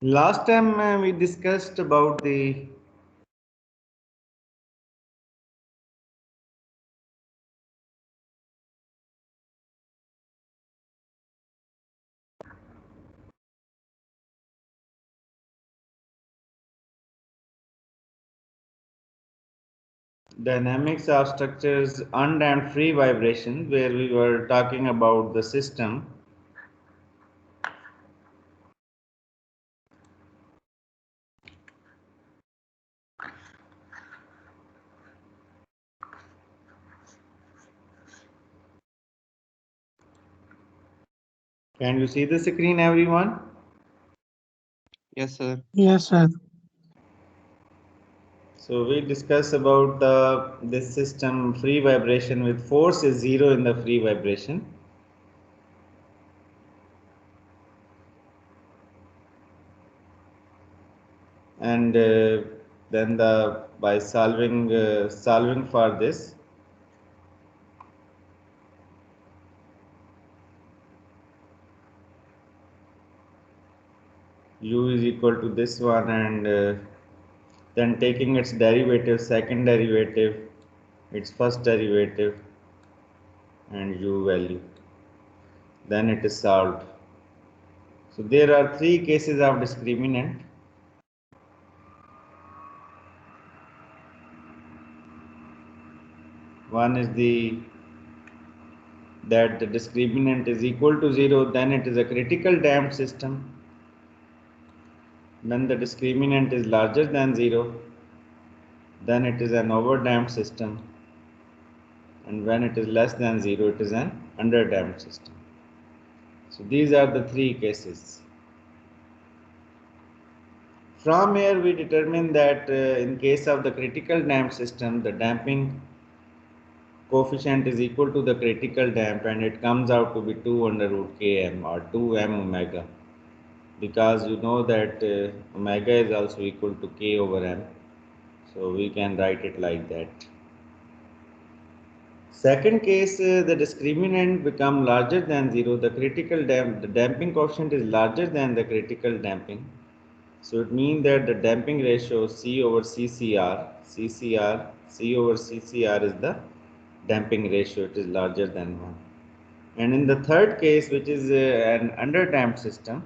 Last time we discussed about the dynamics of structures undamped free vibration, where we were talking about the system. Can you see the screen, everyone? Yes, sir. Yes, sir. So we discuss about this system free vibration with force is zero in the free vibration. And then by solving for this, u is equal to this one, and then taking its derivative, second derivative, its first derivative, and u value, then it is solved. So there are three cases of discriminant. One is that the discriminant is equal to zero, then it is a critical damped system. When the discriminant is larger than zero, then it is an overdamped system, and when it is less than zero, it is an underdamped system. So these are the three cases. From here we determine that in case of the critical damped system, the damping coefficient is equal to the critical damp, and it comes out to be 2 under root km, or 2m omega, because you know that omega is also equal to k over m, so we can write it like that. Second case, the discriminant become larger than zero. The the damping coefficient is larger than the critical damping. So it means that the damping ratio C over CCR, C over CCR is the damping ratio. It is larger than 1. And in the third case, which is an underdamped system,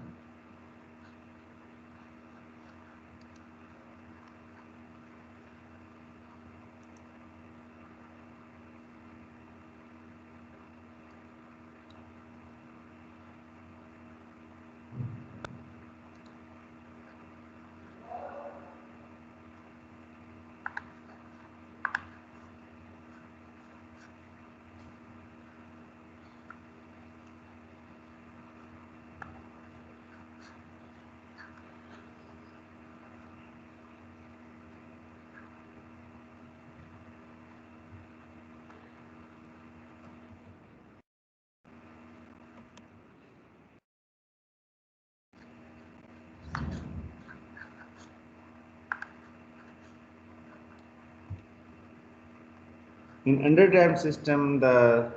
in underdamped system, the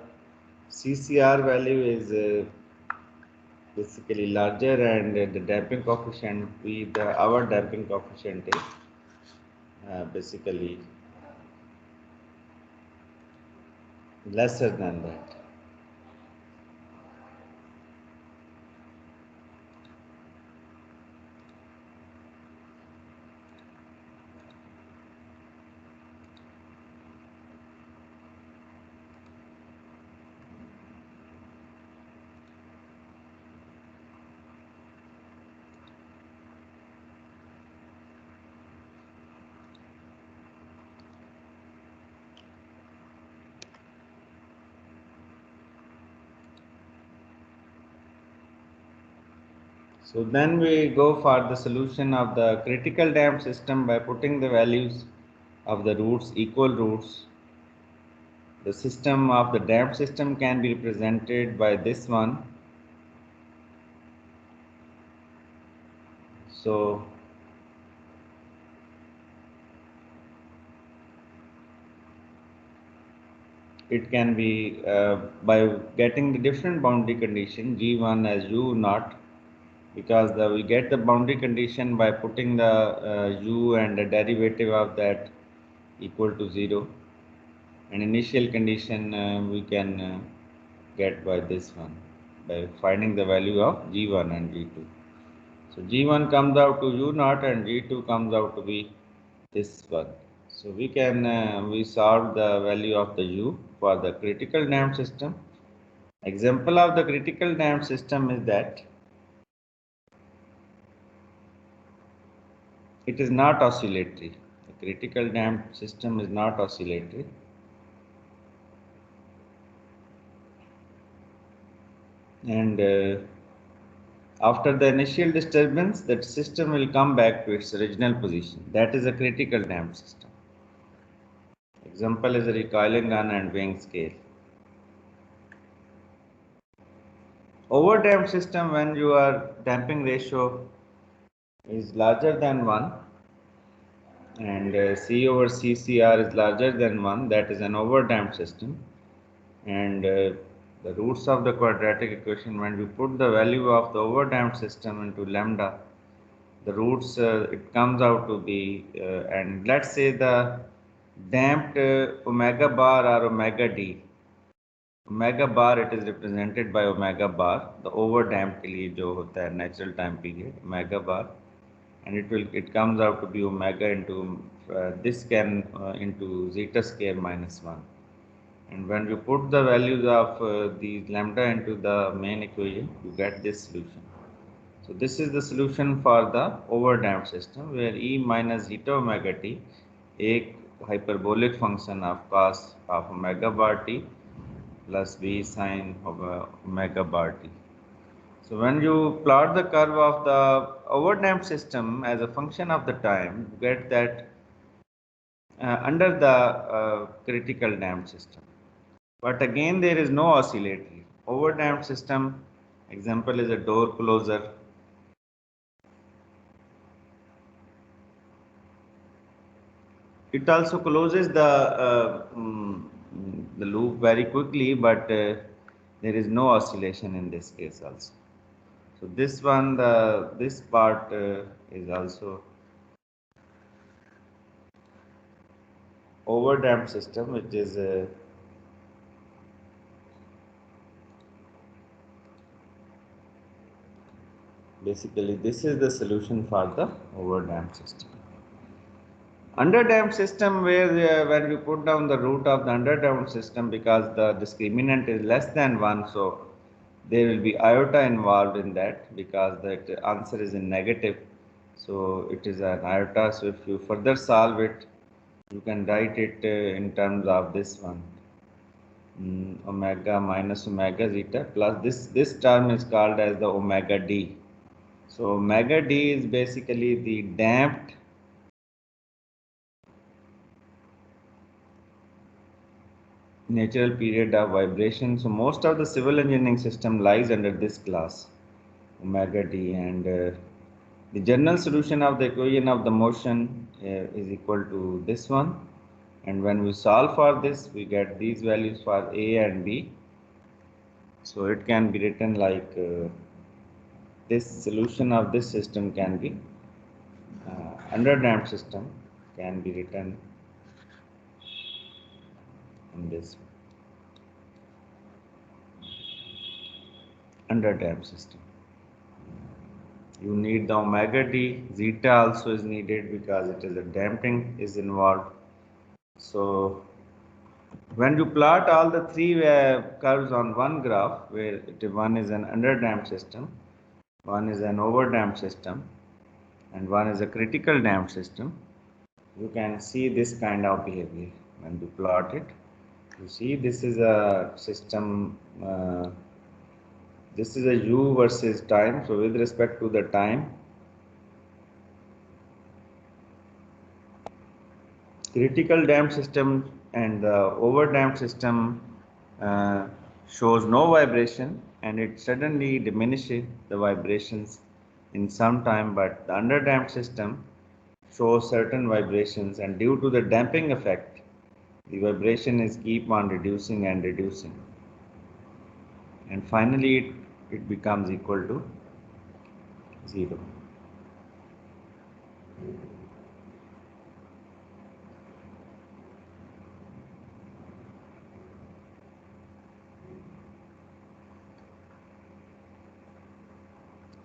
CCR value is basically larger, and the damping coefficient, our damping coefficient is basically lesser than that. So then we go for the solution of the critical damped system by putting the values of the roots, equal roots. The system of the damped system can be represented by this one. So it can be by getting the different boundary condition G1 as U naught, because we get the boundary condition by putting the u and the derivative of that equal to 0, and initial condition we can get by this one by finding the value of g1 and g2. So g1 comes out to u naught and g2 comes out to be this one. So we can we solve the value of the u for the critical damped system. Example of the critical damped system is that it is not oscillatory. The critical damped system is not oscillatory. And after the initial disturbance, that system will come back to its original position. That is a critical damped system. Example is a recoiling gun and weighing scale. Overdamped system, when your damping ratio is larger than 1 and C over CCR is larger than 1, that is an overdamped system. And the roots of the quadratic equation, when we put the value of the overdamped system into lambda, the roots it comes out to be and let's say the damped omega bar or omega d. Omega bar it is represented by omega bar, the over damped के लिए जो होता है natural time period omega bar, and it comes out to be omega into this can into zeta square minus 1. And when you put the values of these lambda into the main equation, you get this solution. So this is the solution for the overdamped system, where E minus zeta omega t, a hyperbolic function of cos of omega bar t plus V sine of omega bar t. So when you plot the curve of the overdamped system as a function of the time, you get that under the critical damped system. But again, there is no oscillatory. Overdamped system, example is a door closer. It also closes the loop very quickly, but there is no oscillation in this case also. So this one, this part is also overdamped system, which is basically this is the solution for the overdamped system. Underdamped system, where when we put down the root of the underdamped system, because the discriminant is less than 1, so there will be iota involved in that because the answer is in negative. So it is an iota. So if you further solve it, you can write it in terms of this one, omega minus omega zeta plus this term is called as the omega d. So omega d is basically the damped natural period of vibration. So most of the civil engineering system lies under this class, omega d, and the general solution of the equation of the motion is equal to this one. And when we solve for this, we get these values for A and B. So it can be written like this solution of this system can be underdamped system can be written in this underdamped system. You need the omega d, zeta also is needed because it is a damping is involved. So when you plot all the three curves on one graph, where one is an underdamped system, one is an overdamped system, and one is a critical damped system, you can see this kind of behavior. When you plot it, you see this is a system, this is a u versus time. So with respect to the time, critical damped system and the overdamped system shows no vibration, and it suddenly diminishes the vibrations in some time, but the underdamped system shows certain vibrations, and due to the damping effect, the vibration is keep on reducing and reducing, and finally it becomes equal to 0.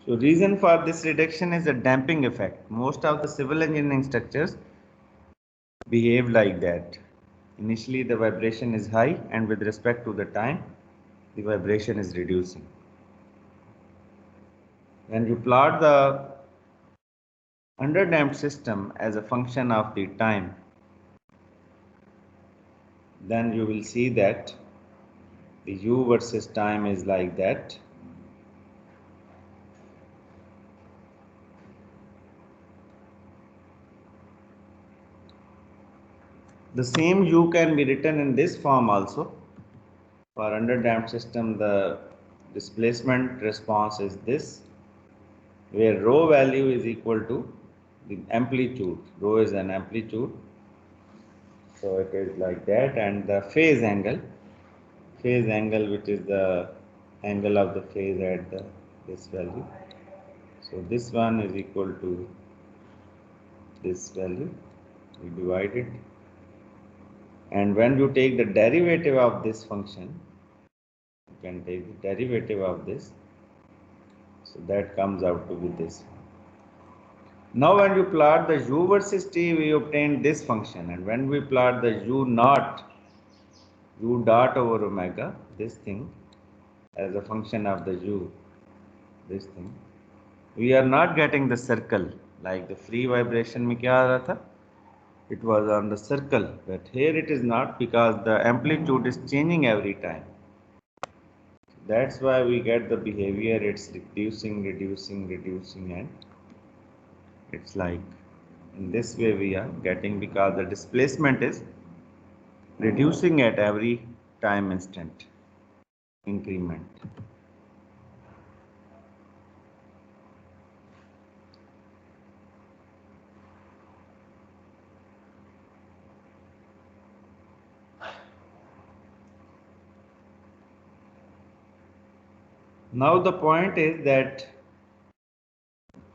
So reason for this reduction is a damping effect. Most of the civil engineering structures behave like that. Initially the vibration is high, and with respect to the time, the vibration is reducing. When you plot the underdamped system as a function of the time, then you will see that the u versus time is like that. The same u can be written in this form also. For underdamped system, the displacement response is this, where rho value is equal to the amplitude. Rho is an amplitude, so it is like that, and the phase angle, which is the angle of the phase at this value. So this one is equal to this value. We divide it, and when you take the derivative of this function, you can take the derivative of this. So that comes out to be this. Now when you plot the u versus t, we obtain this function, and when we plot the u dot over omega, this thing, as a function of the u, this thing, we are not getting the circle like the free vibration में क्या आ रहा था? It was on the circle, but here it is not, because the amplitude is changing every time. That's why we get the behavior, it's reducing, and it's like in this way we are getting, because the displacement is reducing at every time instant increment. Now the point is that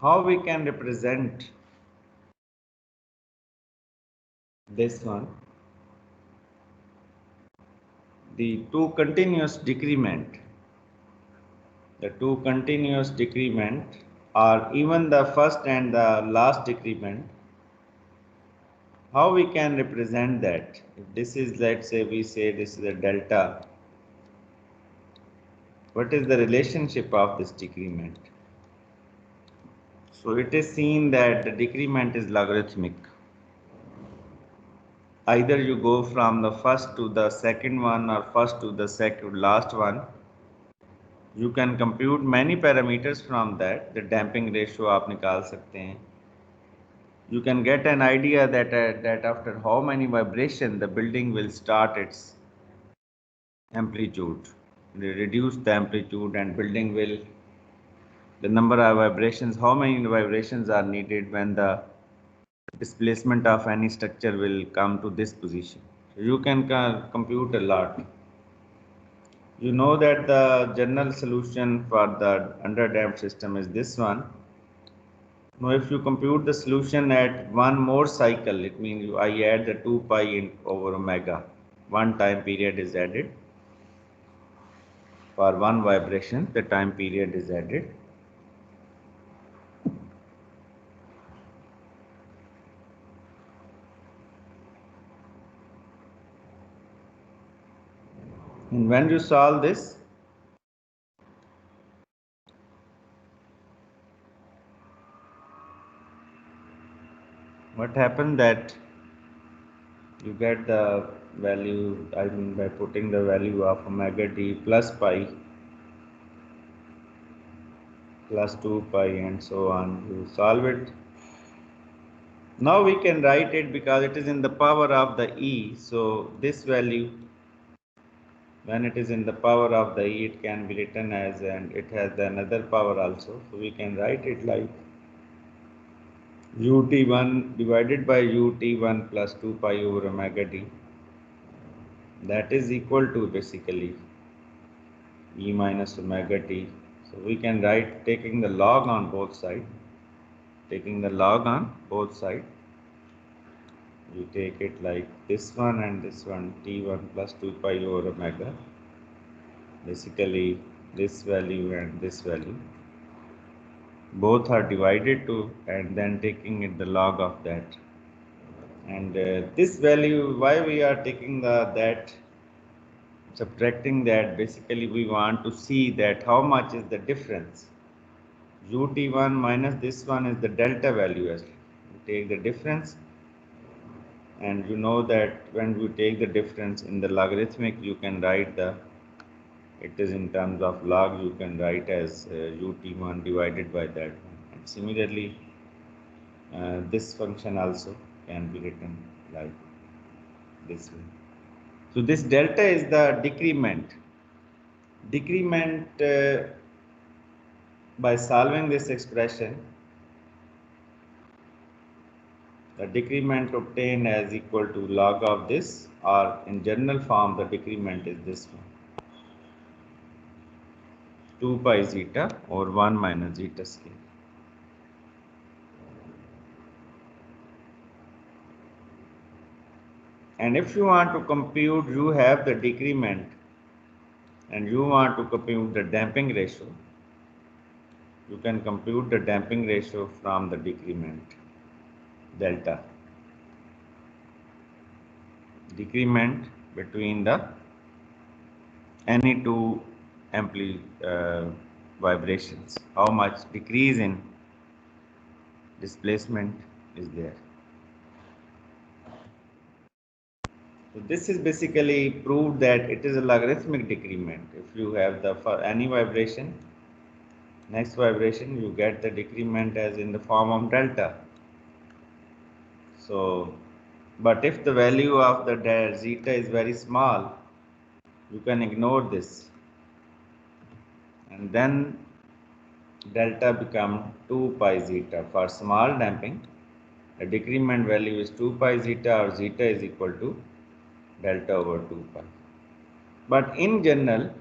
how we can represent this one, the two continuous decrement, or even the first and the last decrement. How we can represent that? If this is, let's say, we say this is a delta, what is the relationship of this decrement? So it is seen that the decrement is logarithmic. Either you go from the first to the second one, or first to the last one. You can compute many parameters from that. The damping ratio आप निकाल सकते हैं. You can get an idea that after how many vibration the building will start its amplitude. They reduce the amplitude, and building will, the number of vibrations, how many vibrations are needed when the displacement of any structure will come to this position. So you can compute a lot. You know that the general solution for the underdamped system is this one. Now if you compute the solution at one more cycle, it means I add the 2 pi over omega. One time period is added. For one vibration, the time period is added. And when you solve this, what happens that you get the value, I mean by putting the value of omega d plus pi plus 2 pi and so on, you solve it. Now we can write it, because it is in the power of the e, so this value, when it is in the power of the e, it can be written as, and it has another power also, so we can write it like ut1 divided by ut1 plus 2 pi over omega d, that is equal to basically e minus omega t. So we can write taking the log on both sides. Taking the log on both sides, we take it like this one and this one, t1 plus 2 pi over omega. Basically, this value and this value. Both are divided to, and then taking it the log of that. And this value, why we are taking that, subtracting that, basically we want to see that how much is the difference. ut1 minus this one is the delta value. As we take the difference, and you know that when you take the difference in the logarithmic, you can write it is in terms of log, you can write as ut1 divided by that one. And similarly, this function also can be written like this way. So this delta is the decrement. By solving this expression, the decrement obtained as equal to log of this, or in general form the decrement is this one, 2 pi zeta or 1 minus zeta scale. And if you want to compute, you have the decrement and you want to compute the damping ratio, you can compute the damping ratio from the decrement delta. Decrement between the any two vibrations, how much decrease in displacement is there. So this is basically proved that it is a logarithmic decrement. If you have for any vibration, next vibration, you get the decrement as in the form of delta. So, but if the value of the zeta is very small, you can ignore this, and then delta become 2 pi zeta. For small damping, the decrement value is 2 pi zeta, or zeta is equal to delta over 2 pi. But in general,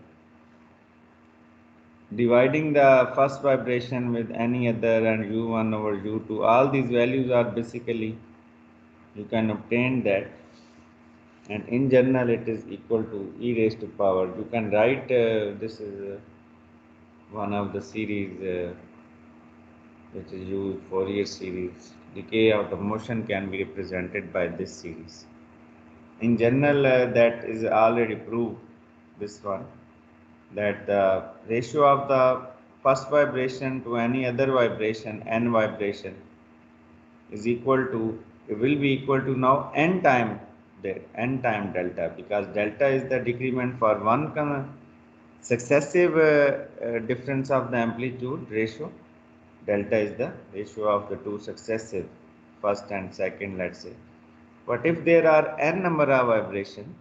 dividing the first vibration with any other and u1 over u2, all these values are basically, you can obtain that, and in general it is equal to e raised to power. You can write this is one of the series which is used Fourier series. Decay of the motion can be represented by this series. In general, that is already proved, this one, that the ratio of the first vibration to any other vibration, n vibration, is equal to, it will be equal to now n time delta, because delta is the decrement for one successive difference of the amplitude ratio. Delta is the ratio of the two successive, first and second, let's say. But if there are n number of vibration,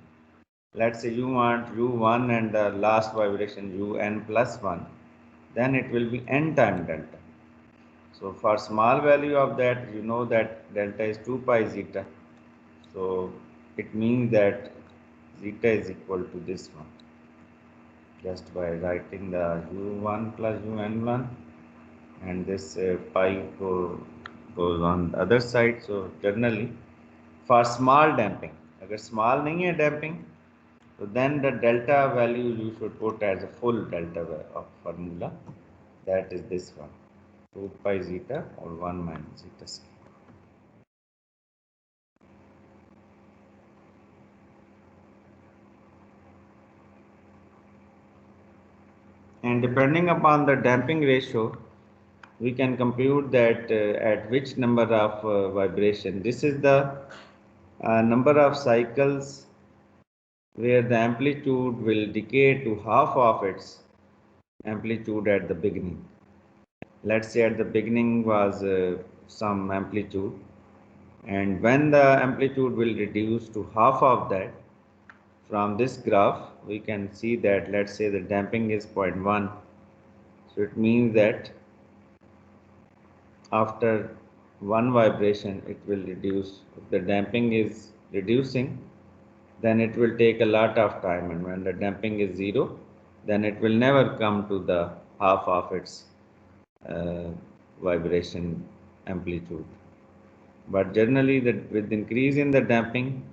let's say you want u1 and the last vibration un plus 1, then it will be n time delta. So for small value of that, you know that delta is 2 pi zeta. So it means that zeta is equal to this one, just by writing the u1 plus un1, and this pi goes on the other side. So generally, for small damping, agar small nahi hai damping, so then the delta value you should put as a full delta of formula, that is this one, 2 pi zeta or 1 minus zeta scale. And depending upon the damping ratio, we can compute that at which number of vibration. This is the number of cycles where the amplitude will decay to half of its amplitude at the beginning. Let's say at the beginning was some amplitude, and when the amplitude will reduce to half of that, from this graph we can see that, let's say the damping is 0.1, so it means that after one vibration it will reduce. If the damping is reducing, then it will take a lot of time, and when the damping is 0, then it will never come to the half of its vibration amplitude. But generally, with increase in the damping,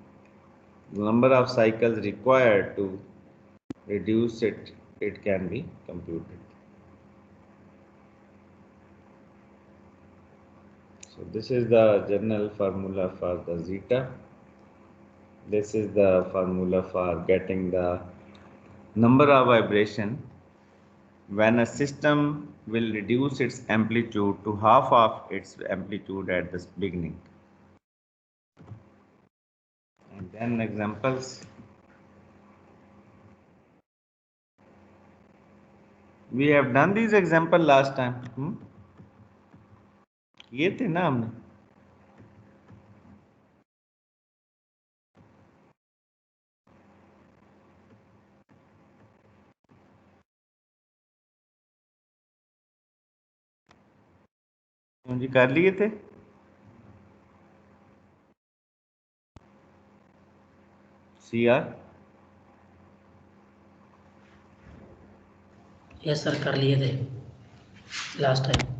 the number of cycles required to reduce it can be computed. So this is the general formula for the zeta. This is the formula for getting the number of vibration when a system will reduce its amplitude to half of its amplitude at the beginning. And then examples. We have done these example last time. किए थे ना हमने. जी कर लिए थे. CR. Yes sir कर लिए थे last time.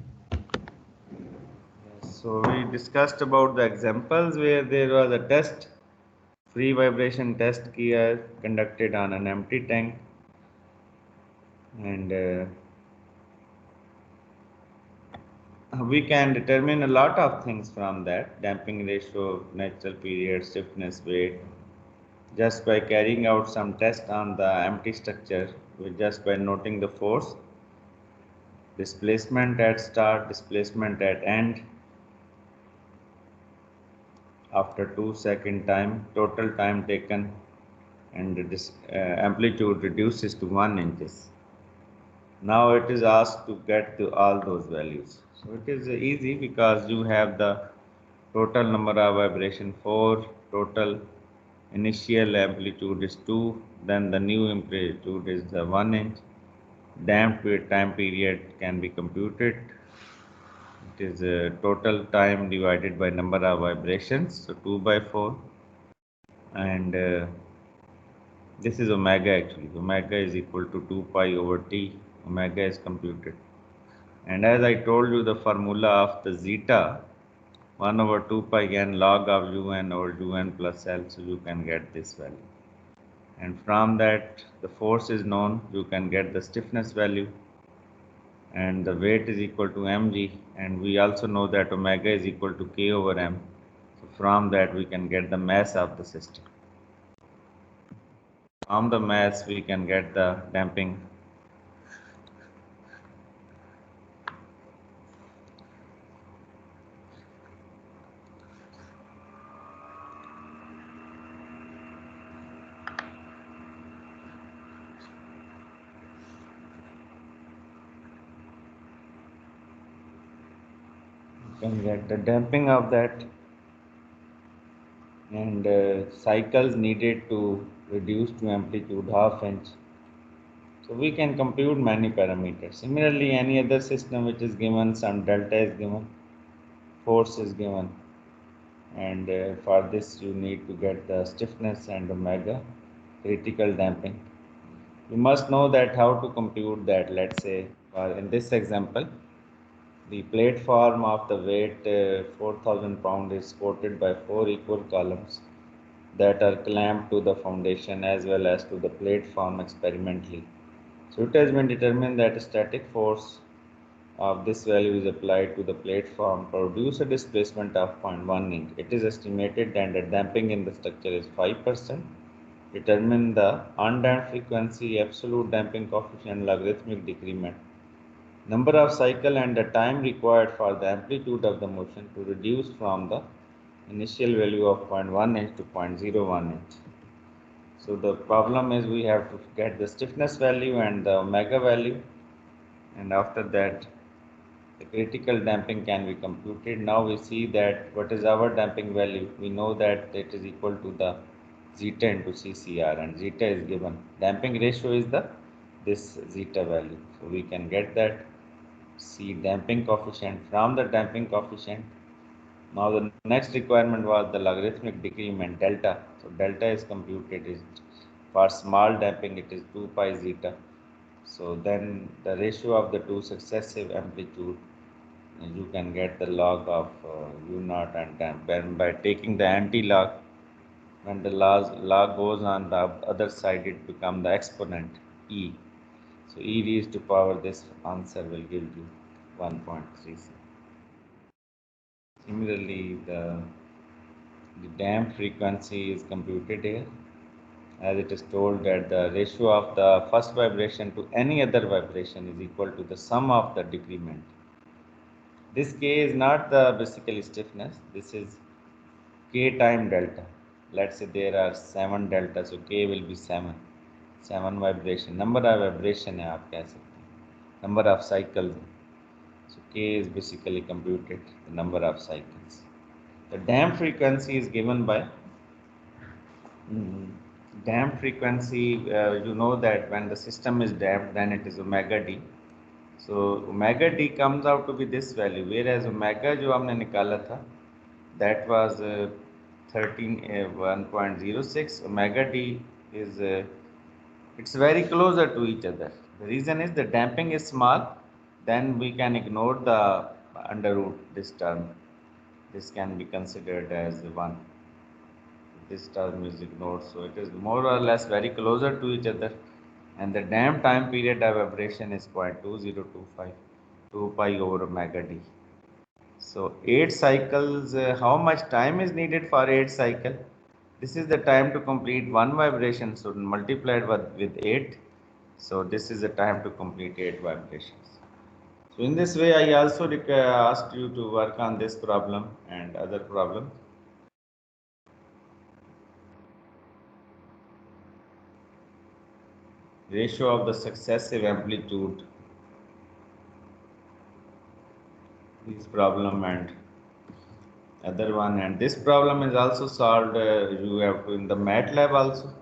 So we discussed about the examples where there was a test, free vibration test conducted on an empty tank, and we can determine a lot of things from that: damping ratio, natural period, stiffness, weight, just by carrying out some test on the empty structure, just by noting the force, displacement at start, displacement at end, after 2-second time, total time taken, and this amplitude reduces to 1 inches. Now it is asked to get to all those values. So it is easy because you have the total number of vibration 4, total initial amplitude is 2, then the new amplitude is the 1 inch. Damped time period can be computed. It is total time divided by number of vibrations, so 2 by 4, and this is omega actually. Omega is equal to 2 pi over t. Omega is computed. And as I told you, the formula of the zeta, 1 over 2 pi n log of un over un plus L, so you can get this value. And from that, the force is known, you can get the stiffness value, and the weight is equal to mg, and we also know that omega is equal to k over m. So from that, we can get the mass of the system. From the mass, we can get the damping. You can get the damping of that, and cycles needed to reduce to amplitude half inch. So we can compute many parameters. Similarly, any other system which is given, some delta is given, force is given, and for this you need to get the stiffness and omega, critical damping. You must know that how to compute that. Let's say in this example, the platform of the weight 4000 pound is supported by 4 equal columns that are clamped to the foundation as well as to the platform experimentally. So it has been determined that a static force of this value is applied to the platform, produce a displacement of 0.1 inch. It is estimated that the damping in the structure is 5%. Determine the undamped frequency, absolute damping coefficient, logarithmic decrement, number of cycle, and the time required for the amplitude of the motion to reduce from the initial value of 0.1 inch to 0.01 inch. So the problem is we have to get the stiffness value and the omega value, and after that the critical damping can be computed. Now we see that what is our damping value. We know that it is equal to the zeta into CCR, and zeta is given. Damping ratio is this zeta value. So we can get that C damping coefficient. From the damping coefficient, now the next requirement was the logarithmic decrement delta. So delta is computed. Is for small damping it is 2 pi zeta. So then the ratio of the two successive amplitude, you can get the log of u naught and damp. And by taking the anti-log, when the log goes on the other side, it becomes the exponent e. So e raised to power, this answer will give you 1.37. Similarly, the damp frequency is computed here, as it is told that the ratio of the first vibration to any other vibration is equal to the sum of the decrement. This k is not the basically stiffness, this is k time delta. Let's say there are 7 delta, so k will be 7 vibration, number of vibration है आप कह सकते हैं, number of cycles. So k is basically computed the number of cycles. The damp frequency is given by damp frequency. You know that when the system is damped, then it is omega d. So omega d comes out to be this value, whereas omega जो हमने निकाला था, that was 1.06. Omega d is it's very closer to each other. The reason is the damping is small, then we can ignore the under root this term. This can be considered as 1. This term is ignored, so it is more or less very closer to each other, and the damp time period of vibration is 0.2025 2 pi over omega d. So 8 cycles, how much time is needed for 8 cycle? This is the time to complete one vibration, so multiplied with 8. So this is the time to complete 8 vibrations. So in this way, I also asked you to work on this problem and other problems. Ratio of the successive amplitude, this problem and other one, and this problem is also solved. You have to in the MATLAB also.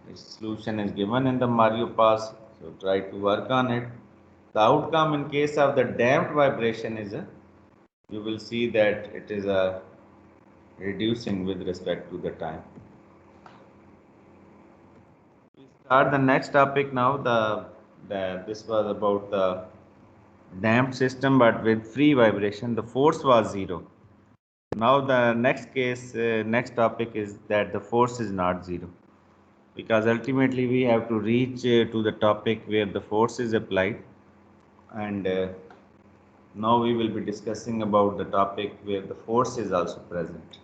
This solution is given in the Mario Pass, so try to work on it. The outcome in case of the damped vibration is you will see that it is reducing with respect to the time. We start the next topic now. This was about the damped system, but with free vibration. The force was 0. Now the next case, next topic is that the force is not 0, because ultimately we have to reach to the topic where the force is applied, and now we will be discussing about the topic where the force is also present.